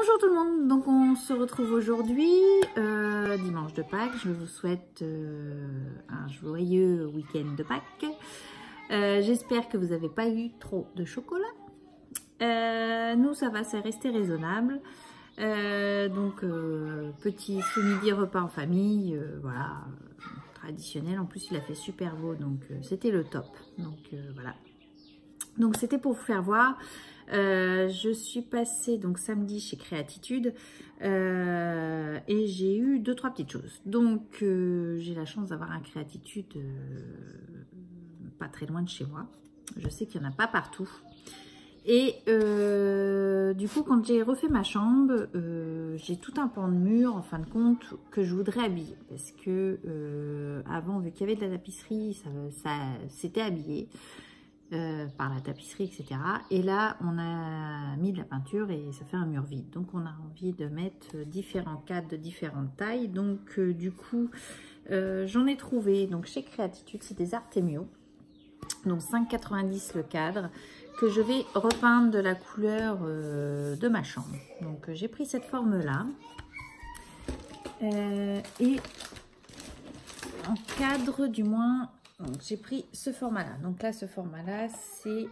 Bonjour tout le monde, donc on se retrouve aujourd'hui, dimanche de Pâques. Je vous souhaite un joyeux week-end de Pâques. J'espère que vous n'avez pas eu trop de chocolat. Nous ça va, c'est resté raisonnable. Petit ce-midi repas en famille, voilà, traditionnel. En plus il a fait super beau, donc c'était le top. Donc voilà. Donc c'était pour vous faire voir. Je suis passée donc samedi chez Créatitude et j'ai eu 2-3 petites choses. Donc j'ai la chance d'avoir un Créatitude pas très loin de chez moi. Je sais qu'il n'y en a pas partout. Et du coup, quand j'ai refait ma chambre, j'ai tout un pan de mur en fin de compte que je voudrais habiller. Parce que avant, vu qu'il y avait de la tapisserie, ça s'était habillé. Par la tapisserie, etc. Et là, on a mis de la peinture et ça fait un mur vide. Donc, on a envie de mettre différents cadres de différentes tailles. Donc, du coup, j'en ai trouvé. Donc, chez Créatitude, c'est des Artemio. Donc, 5,90 le cadre que je vais repeindre de la couleur de ma chambre. Donc, j'ai pris cette forme-là. Et en cadre, du moins... j'ai pris ce format-là. Donc là, ce format-là, c'est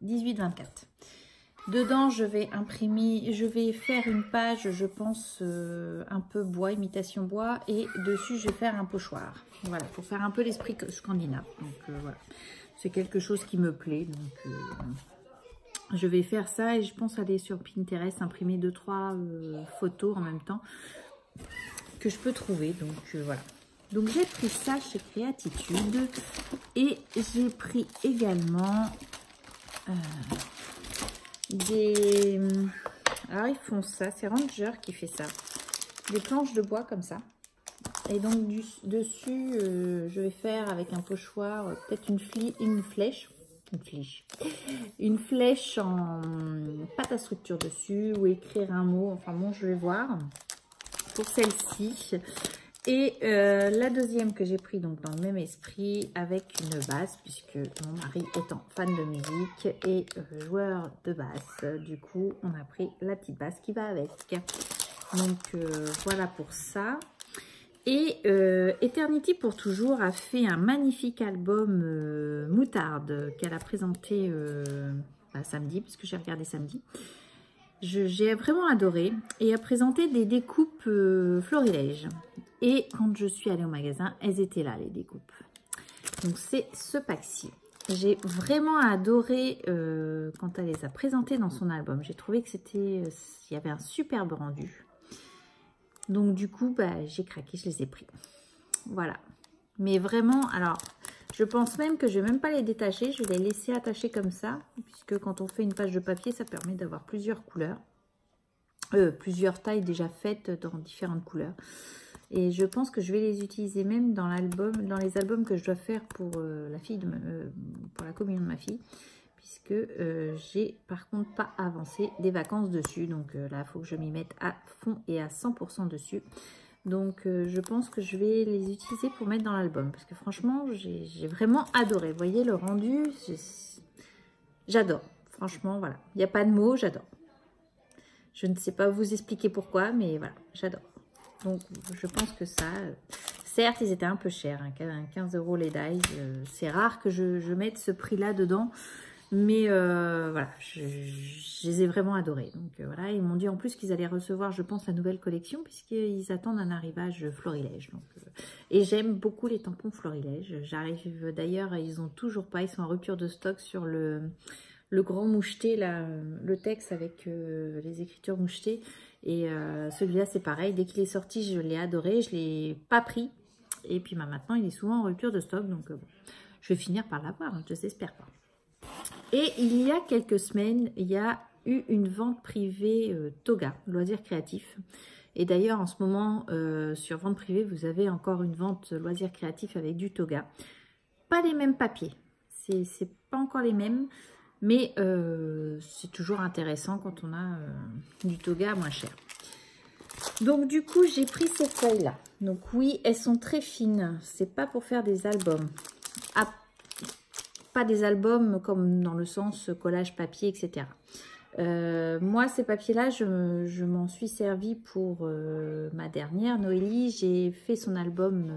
18-24. Dedans, je vais imprimer, je vais faire une page, je pense, un peu bois, imitation bois. Et dessus, je vais faire un pochoir. Voilà, pour faire un peu l'esprit scandinave. Donc voilà, c'est quelque chose qui me plaît. Donc je vais faire ça et je pense aller sur Pinterest, imprimer 2-3 photos en même temps que je peux trouver. Donc voilà. Donc j'ai pris ça chez Créatitude et j'ai pris également des... Alors ils font ça, c'est Ranger qui fait ça. Des planches de bois comme ça. Et donc dessus, je vais faire avec un pochoir, peut-être une flèche en pâte à structure dessus ou écrire un mot. Enfin bon, je vais voir pour celle-ci. Et la deuxième que j'ai pris donc dans le même esprit avec une basse, puisque mon mari étant fan de musique et joueur de basse, du coup on a pris la petite basse qui va avec. Donc voilà pour ça. Et Eternity pour toujours a fait un magnifique album moutarde qu'elle a présenté samedi, puisque j'ai regardé samedi. J'ai vraiment adoré et a présenté des découpes florilèges. Et quand je suis allée au magasin, elles étaient là, les découpes. Donc, c'est ce pack-ci. J'ai vraiment adoré quand elle les a présentées dans son album. J'ai trouvé que il y avait un superbe rendu. Donc, du coup, bah, j'ai craqué, je les ai pris. Voilà. Mais vraiment, alors, je pense même que je ne vais même pas les détacher. Je vais les laisser attacher comme ça. Puisque quand on fait une page de papier, ça permet d'avoir plusieurs couleurs. Plusieurs tailles déjà faites dans différentes couleurs. Et je pense que je vais les utiliser même dans les albums que je dois faire pour pour la communion de ma fille. Puisque j'ai par contre pas avancé des vacances dessus. Donc là, il faut que je m'y mette à fond et à 100% dessus. Donc je pense que je vais les utiliser pour mettre dans l'album. Parce que franchement, j'ai vraiment adoré. Vous voyez le rendu, j'adore. Franchement, voilà. Il n'y a pas de mots, j'adore. Je ne sais pas vous expliquer pourquoi, mais voilà, j'adore. Donc, je pense que ça... certes, ils étaient un peu chers, hein, 15 € les dies. C'est rare que je mette ce prix-là dedans. Mais voilà, je les ai vraiment adorés. Donc voilà, ils m'ont dit en plus qu'ils allaient recevoir, je pense, la nouvelle collection, puisqu'ils attendent un arrivage florilège. Donc, et j'aime beaucoup les tampons florilèges. J'arrive d'ailleurs, ils ont toujours pas, ils sont en rupture de stock sur le grand moucheté, là, le texte avec les écritures mouchetées. Et celui-là, c'est pareil. Dès qu'il est sorti, je l'ai adoré. Je ne l'ai pas pris. Et puis bah, maintenant, il est souvent en rupture de stock. Donc, bon, je vais finir par l'avoir. Hein, je n'espère pas. Et il y a quelques semaines, il y a eu une vente privée Toga, loisirs créatifs. Et d'ailleurs, en ce moment, sur vente privée, vous avez encore une vente loisirs créatifs avec du Toga. Pas les mêmes papiers. C'est pas encore les mêmes. Mais c'est toujours intéressant quand on a du Toga moins cher. Donc du coup, j'ai pris ces feuilles-là. Donc oui, elles sont très fines. C'est pas pour faire des albums. Ah, pas des albums comme dans le sens collage papier, etc. Moi, ces papiers-là, je m'en suis servi pour ma dernière, Noélie. J'ai fait son album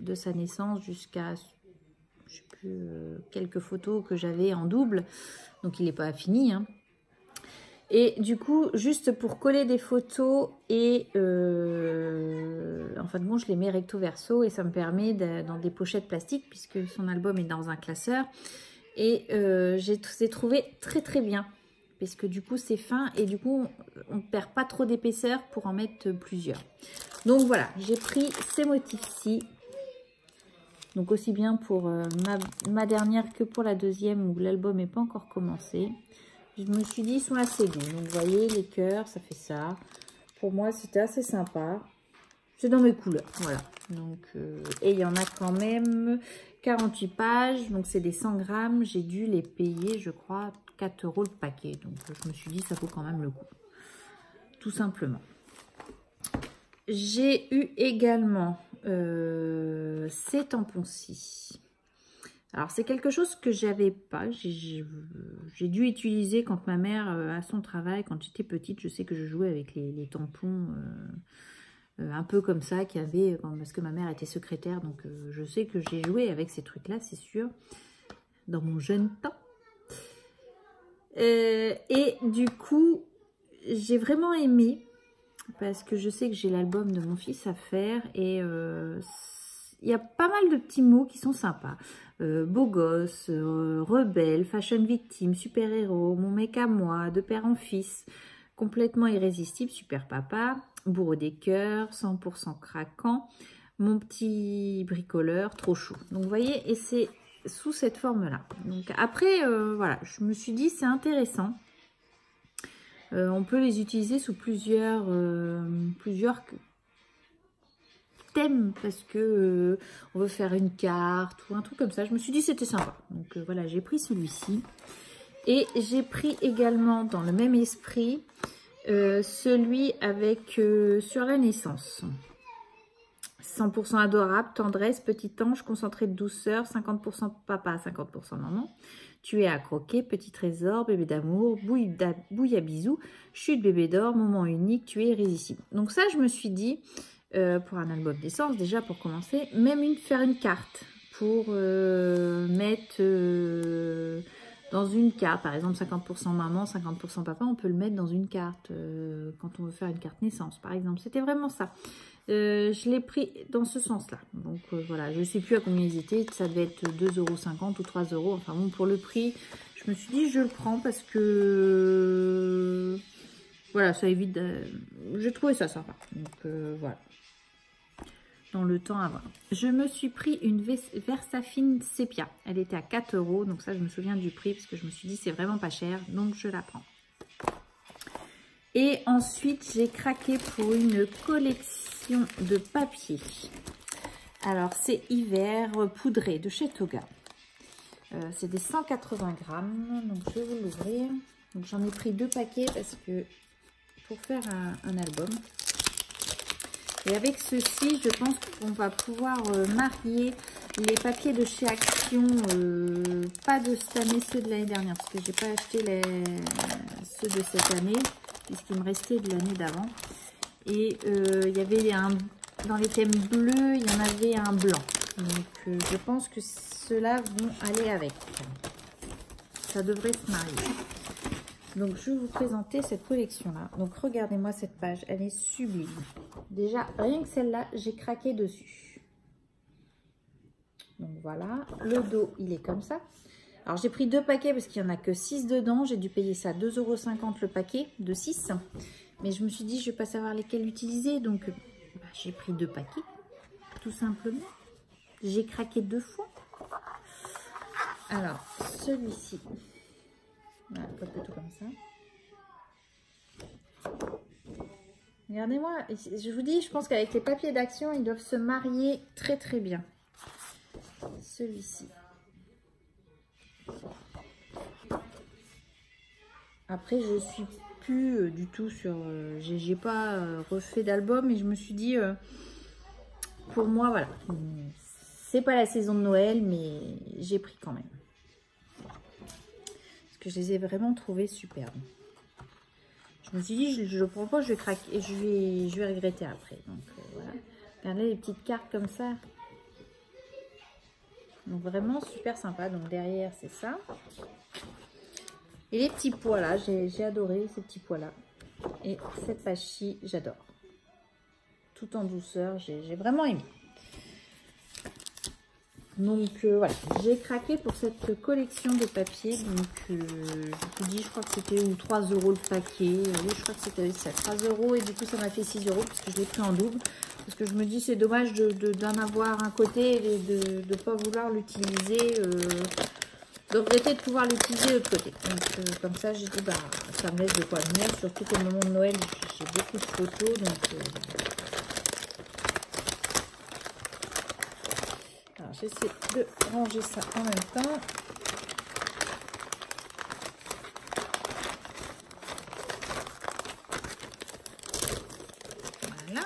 de sa naissance jusqu'à, je sais plus, quelques photos que j'avais en double. Donc, il n'est pas fini, hein. Et du coup, juste pour coller des photos et en fait, bon, je les mets recto verso et ça me permet dans des pochettes plastiques puisque son album est dans un classeur. Et j'ai trouvé très très bien parce que du coup, c'est fin et du coup, on ne perd pas trop d'épaisseur pour en mettre plusieurs. Donc voilà, j'ai pris ces motifs-ci. Donc aussi bien pour ma dernière que pour la deuxième où l'album n'est pas encore commencé. Je me suis dit, ils sont assez doux. Donc, vous voyez, les cœurs, ça fait ça. Pour moi, c'était assez sympa. C'est dans mes couleurs, voilà. Donc, et il y en a quand même 48 pages. Donc, c'est des 100 grammes. J'ai dû les payer, je crois, 4 € le paquet. Donc, je me suis dit, ça vaut quand même le coup. Tout simplement. J'ai eu également ces tampons-ci. Alors, c'est quelque chose que j'avais pas. J'ai dû utiliser quand ma mère, à son travail, quand j'étais petite, je sais que je jouais avec les tampons un peu comme ça, parce que ma mère était secrétaire. Donc, je sais que j'ai joué avec ces trucs-là, c'est sûr, dans mon jeune temps. Et du coup, j'ai vraiment aimé, parce que je sais que j'ai l'album de mon fils à faire, et il y a pas mal de petits mots qui sont sympas. Beau gosse, rebelle, fashion victime, super-héros, mon mec à moi, de père en fils, complètement irrésistible, super papa, bourreau des cœurs, 100% craquant, mon petit bricoleur, trop chaud. Donc vous voyez, et c'est sous cette forme-là. Donc après, voilà, je me suis dit c'est intéressant. On peut les utiliser sous plusieurs thème parce que on veut faire une carte ou un truc comme ça. Je me suis dit c'était sympa. Donc voilà, j'ai pris celui-ci. Et j'ai pris également dans le même esprit celui avec sur la naissance. 100% adorable, tendresse, petit ange, concentré de douceur, 50% papa, 50% maman. Tu es à croquer, petit trésor, bébé d'amour, bouille à bisous, chute bébé d'or, moment unique, tu es irrésistible. Donc ça, je me suis dit, pour un album d'essence, déjà pour commencer, même faire une carte pour mettre dans une carte, par exemple 50% maman, 50% papa, on peut le mettre dans une carte quand on veut faire une carte naissance, par exemple. C'était vraiment ça. Je l'ai pris dans ce sens-là. Donc voilà, je ne sais plus à combien ils étaient. Ça devait être 2,50 € ou 3 €. Enfin bon, pour le prix, je me suis dit je le prends parce que voilà, ça évite. J'ai trouvé ça sympa. Donc voilà. Dans le temps à voir. Je me suis pris une Versafine Sepia. Elle était à 4 €. Donc ça, je me souviens du prix parce que je me suis dit c'est vraiment pas cher. Donc je la prends. Et ensuite, j'ai craqué pour une collection de papier. Alors, c'est hiver poudré de chez Toga. C'est des 180 grammes. Donc, je vais vous l'ouvrir. Donc, j'en ai pris 2 paquets parce que pour faire un album. Et avec ceci, je pense qu'on va pouvoir marier les papiers de chez Action. Pas de cette année, ceux de l'année dernière. Parce que j'ai pas acheté ceux de cette année. Puisqu'il me restait de l'année d'avant. Et il y avait dans les thèmes bleus, il y en avait un blanc. Donc je pense que ceux-là vont aller avec. Ça devrait se marier. Donc je vais vous présenter cette collection-là. Donc regardez-moi cette page, elle est sublime. Déjà, rien que celle-là, j'ai craqué dessus. Donc voilà, le dos, il est comme ça. Alors, j'ai pris 2 paquets parce qu'il n'y en a que 6 dedans. J'ai dû payer ça 2,50 € le paquet de 6. Mais je me suis dit, je ne vais pas savoir lesquels utiliser. Donc, j'ai pris 2 paquets, tout simplement. J'ai craqué 2 fois. Alors, celui-ci. Voilà, plutôt comme ça. Regardez-moi. Je vous dis, je pense qu'avec les papiers d'Action, ils doivent se marier très, très bien. Celui-ci. Après, je suis plus du tout sur... j'ai pas refait d'album et je me suis dit, pour moi, voilà. C'est pas la saison de Noël, mais j'ai pris quand même. Parce que je les ai vraiment trouvés superbes. Je me suis dit, je le prends pas, je vais craquer, et je vais regretter après. Donc voilà. Regardez les petites cartes comme ça. Donc vraiment super sympa. Donc derrière c'est ça. Et les petits pois là, j'ai adoré ces petits pois là. Et cette page-ci, j'adore. Tout en douceur, j'ai vraiment aimé. Donc voilà, j'ai craqué pour cette collection de papier. Donc je vous dis, je crois que c'était 3 € le paquet. Oui, je crois que c'était ça, 3 € et du coup ça m'a fait 6 € parce que je l'ai pris en double. Parce que je me dis c'est dommage d'en avoir un côté et de ne pas vouloir l'utiliser. De regretter de pouvoir l'utiliser de l'autre côté. Donc comme ça j'ai dit bah ça me laisse de quoi venir. Surtout qu'au moment de Noël j'ai beaucoup de photos. Donc alors j'essaie de ranger ça en même temps. Voilà.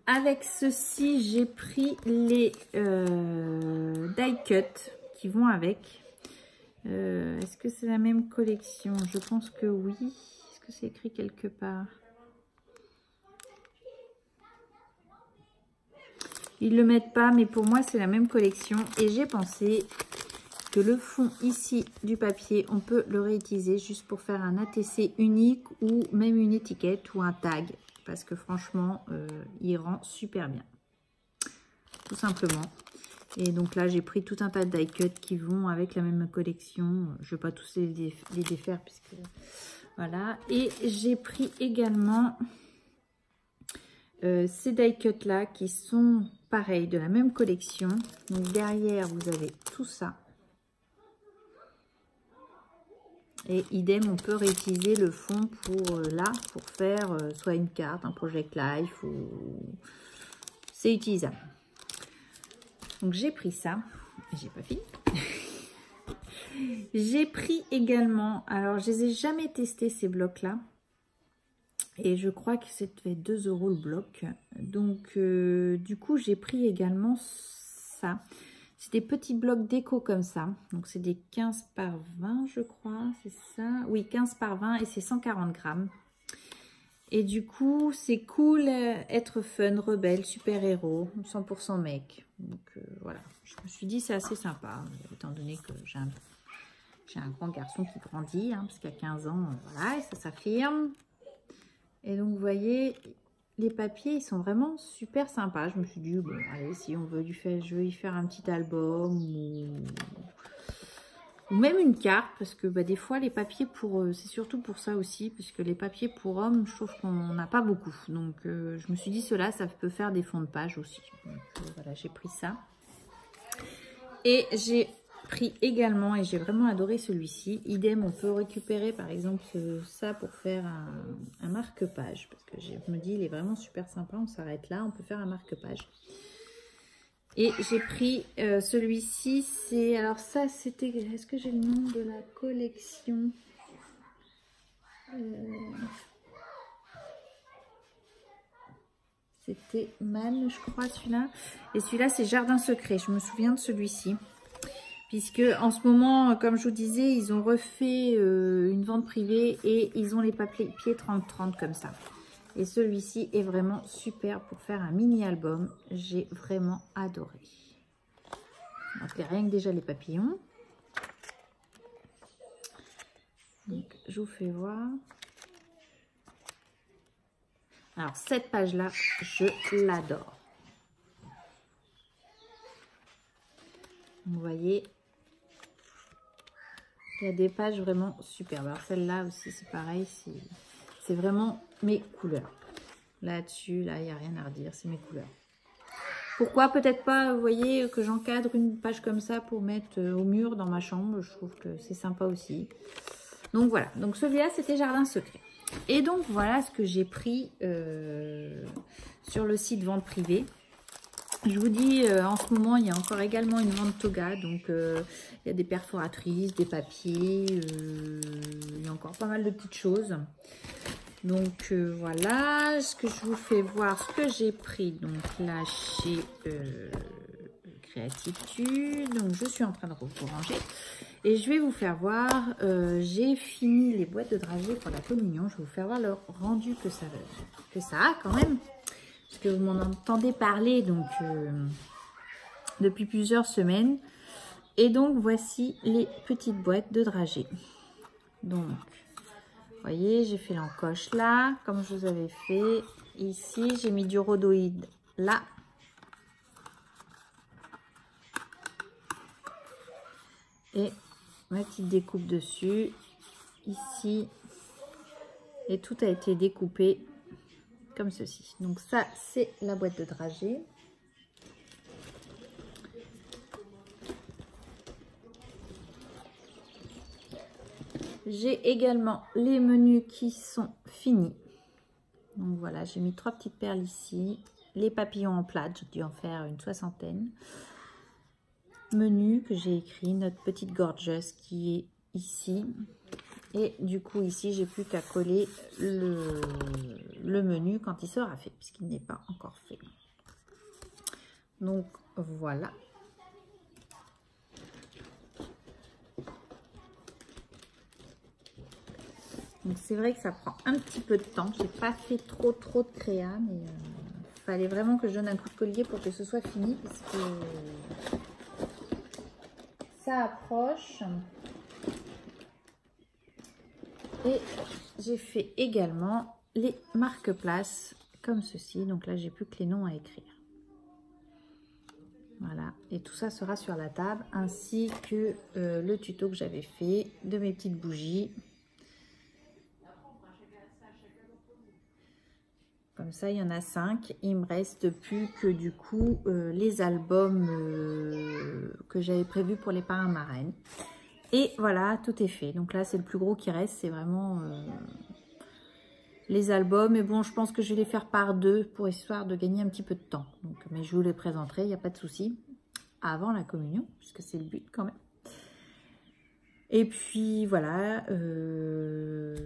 Avec ceci, j'ai pris les die cut qui vont avec. Est-ce que c'est la même collection? Je pense que oui. Est-ce que c'est écrit quelque part? Ils le mettent pas, mais pour moi, c'est la même collection. Et j'ai pensé que le fond ici du papier, on peut le réutiliser juste pour faire un ATC unique ou même une étiquette ou un tag. Parce que franchement, il rend super bien. Tout simplement. Et donc là, j'ai pris tout un tas de die cut qui vont avec la même collection. Je ne vais pas tous les défaire puisque... Voilà. Et j'ai pris également ces die cut là qui sont pareils, de la même collection. Donc derrière, vous avez tout ça. Et idem, on peut réutiliser le fond pour là, pour faire soit une carte, un Project Life ou... C'est utilisable. Donc j'ai pris ça. J'ai pas fini. J'ai pris également, alors je les ai jamais testés ces blocs là. Et je crois que c'était 2 € le bloc. Donc du coup j'ai pris également ça. C'est des petits blocs déco comme ça. Donc c'est des 15 par 20 je crois. C'est ça. Oui, 15 par 20 et c'est 140 grammes. Et du coup c'est cool, être fun, rebelle, super-héros, 100% mec. Donc voilà, je me suis dit c'est assez sympa. Étant donné que j'ai un grand garçon qui grandit. Hein, parce qu'à 15 ans, voilà, et ça s'affirme. Et donc vous voyez... Les papiers, ils sont vraiment super sympas. Je me suis dit, bon, allez, si on veut je vais y faire un petit album ou même une carte. Parce que bah, des fois, les papiers pour... c'est surtout pour ça aussi. Puisque les papiers pour hommes, je trouve qu'on n'a pas beaucoup. Donc, je me suis dit, cela, ça peut faire des fonds de page aussi. Donc, voilà, j'ai pris ça. Et j'ai pris également, et j'ai vraiment adoré celui-ci. Idem, on peut récupérer par exemple ça pour faire un marque-page. Parce que je me dis, il est vraiment super sympa. On s'arrête là, on peut faire un marque-page. Et j'ai pris celui-ci. C'est alors ça, c'était... Est-ce que j'ai le nom de la collection? C'était Man, je crois, celui-là. Et celui-là, c'est Jardin Secret. Je me souviens de celui-ci. Puisque en ce moment, comme je vous disais, ils ont refait une vente privée et ils ont les papiers 30-30 comme ça. Et celui-ci est vraiment super pour faire un mini-album. J'ai vraiment adoré. Donc rien que déjà les papillons. Donc je vous fais voir. Alors cette page-là, je l'adore. Vous voyez, il y a des pages vraiment superbes. Alors celle-là aussi, c'est pareil, c'est vraiment mes couleurs. Là-dessus, là, il n'y a rien à redire, c'est mes couleurs. Pourquoi peut-être pas, vous voyez, que j'encadre une page comme ça pour mettre au mur dans ma chambre. Je trouve que c'est sympa aussi. Donc voilà, donc celui-là, c'était Jardin Secret. Et donc voilà ce que j'ai pris sur le site vente privée. Je vous dis, en ce moment, il y a encore également une vente Toga. Donc, il y a des perforatrices, des papiers. Il y a encore pas mal de petites choses. Donc, voilà ce que je vous fais voir, ce que j'ai pris. Donc, là, chez Créatitude. Donc, je suis en train de ranger. Et je vais vous faire voir, j'ai fini les boîtes de dragées pour la communion. Je vais vous faire voir le rendu que ça a quand même. Parce que vous m'en entendez parler donc depuis plusieurs semaines. Et donc voici les petites boîtes de dragées. Donc, vous voyez, j'ai fait l'encoche là, comme je vous avais fait. Ici, j'ai mis du rhodoïde là. Et ma petite découpe dessus, ici. Et tout a été découpé comme ceci. Donc ça, c'est la boîte de dragée. J'ai également les menus qui sont finis. Donc voilà, j'ai mis 3 petites perles ici. Les papillons en plate, j'ai dû en faire une 60aine. Menu que j'ai écrit, notre petite gorgeous qui est ici. Et du coup ici, j'ai plus qu'à coller le menu quand il sera fait, puisqu'il n'est pas encore fait. Donc voilà. Donc c'est vrai que ça prend un petit peu de temps. J'ai pas fait trop de créa, mais il fallait vraiment que je donne un coup de collier pour que ce soit fini, parce que ça approche. Et j'ai fait également les marque-places comme ceci. Donc là, j'ai plus que les noms à écrire. Voilà, et tout ça sera sur la table, ainsi que le tuto que j'avais fait de mes petites bougies. Comme ça, il y en a 5. Il me reste plus que du coup les albums que j'avais prévus pour les parrains marraines. Et voilà, tout est fait. Donc là, c'est le plus gros qui reste. C'est vraiment les albums. Et bon, je pense que je vais les faire par 2 pour histoire de gagner un petit peu de temps. Donc, mais je vous les présenterai, il n'y a pas de souci. Avant la communion, puisque c'est le but quand même. Et puis voilà, ce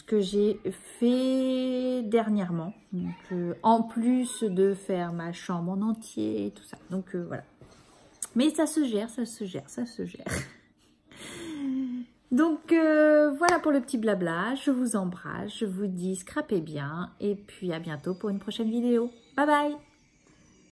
que j'ai fait dernièrement. Donc, en plus de faire ma chambre en entier et tout ça. Donc voilà. Mais ça se gère, ça se gère, ça se gère. Donc voilà pour le petit blabla. Je vous embrasse, je vous dis scrapez bien. Et puis à bientôt pour une prochaine vidéo. Bye bye!